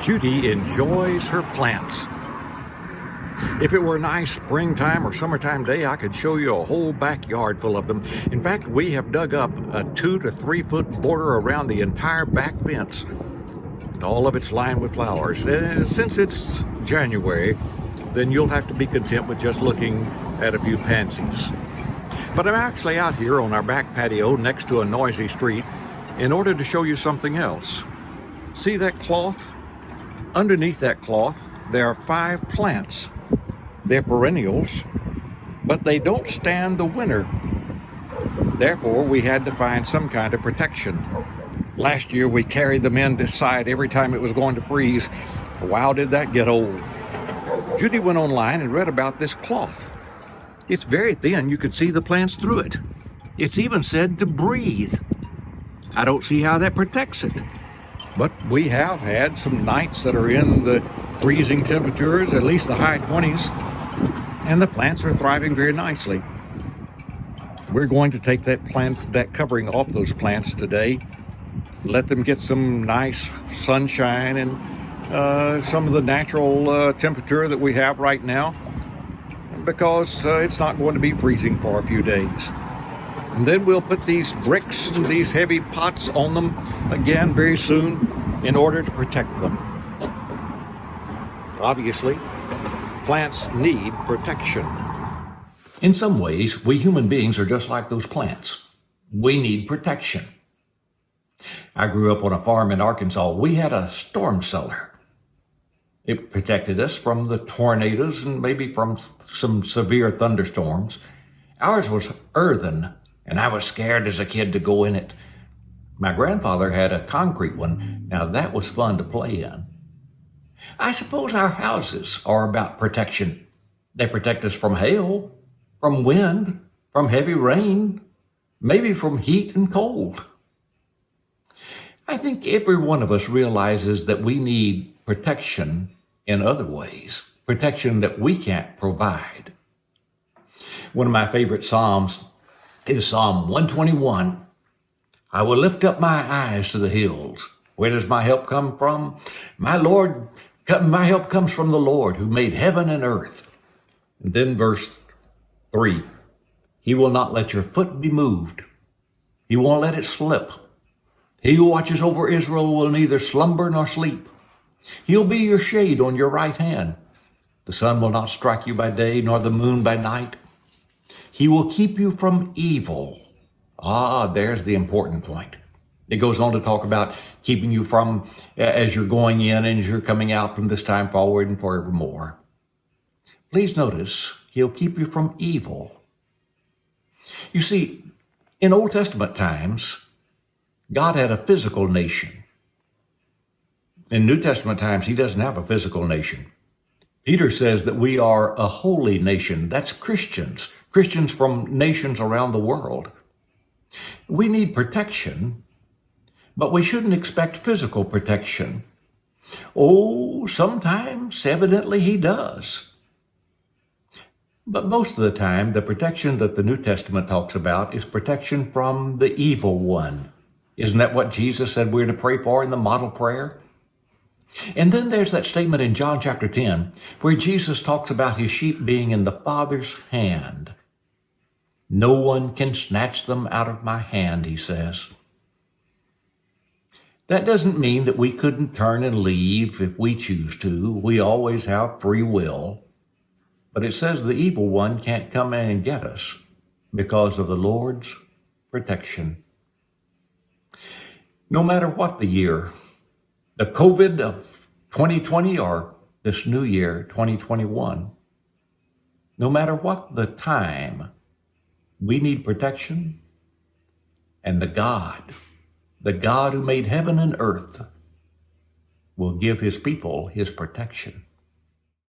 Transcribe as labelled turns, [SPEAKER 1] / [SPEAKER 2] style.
[SPEAKER 1] Judy enjoys her plants. If it were a nice springtime or summertime day, I could show you a whole backyard full of them. In fact, we have dug up a 2 to 3 foot border around the entire back fence. All of it's lined with flowers. Since it's January, then you'll have to be content with just looking at a few pansies. But I'm actually out here on our back patio next to a noisy street in order to show you something else. See that cloth? Underneath that cloth, there are 5 plants. They're perennials, but they don't stand the winter. Therefore, we had to find some kind of protection. Last year, we carried them inside every time it was going to freeze. Wow, did that get old. Judy went online and read about this cloth. It's very thin. You could see the plants through it. It's even said to breathe. I don't see how that protects it. But we have had some nights that are in the freezing temperatures, at least the high 20s, and the plants are thriving very nicely. We're going to take that covering off those plants today, let them get some nice sunshine and some of the natural temperature that we have right now, because it's not going to be freezing for a few days. And then we'll put these bricks and these heavy pots on them again very soon in order to protect them. Obviously, plants need protection. In some ways, we human beings are just like those plants. We need protection. I grew up on a farm in Arkansas. We had a storm cellar. It protected us from the tornadoes and maybe from some severe thunderstorms. Ours was earthen, and I was scared as a kid to go in it. My grandfather had a concrete one. Now that was fun to play in. I suppose our houses are about protection. They protect us from hail, from wind, from heavy rain, maybe from heat and cold. I think every one of us realizes that we need protection in other ways, protection that we can't provide. One of my favorite Psalms is Psalm 121. I will lift up my eyes to the hills. Where does my help come from? My help comes from the Lord who made heaven and earth. And then verse 3. He will not let your foot be moved. He won't let it slip. He who watches over Israel will neither slumber nor sleep. He'll be your shade on your right hand. The sun will not strike you by day, nor the moon by night. He will keep you from evil. There's the important point. It goes on to talk about keeping you from as you're going in and as you're coming out from this time forward and forevermore. Please notice, he'll keep you from evil. You see, in Old Testament times, God had a physical nation. In New Testament times, he doesn't have a physical nation. Peter says that we are a holy nation. That's Christians from nations around the world. We need protection, but we shouldn't expect physical protection. Sometimes, evidently, he does. But most of the time, the protection that the New Testament talks about is protection from the evil one. Isn't that what Jesus said we're to pray for in the model prayer? And then there's that statement in John chapter 10, where Jesus talks about his sheep being in the Father's hand. No one can snatch them out of my hand, he says. That doesn't mean that we couldn't turn and leave if we choose to. We always have free will. But it says the evil one can't come in and get us because of the Lord's protection. No matter what the year, the COVID of 2020 or this new year, 2021, no matter what the time, we need protection, and the God who made heaven and earth, will give his people his protection.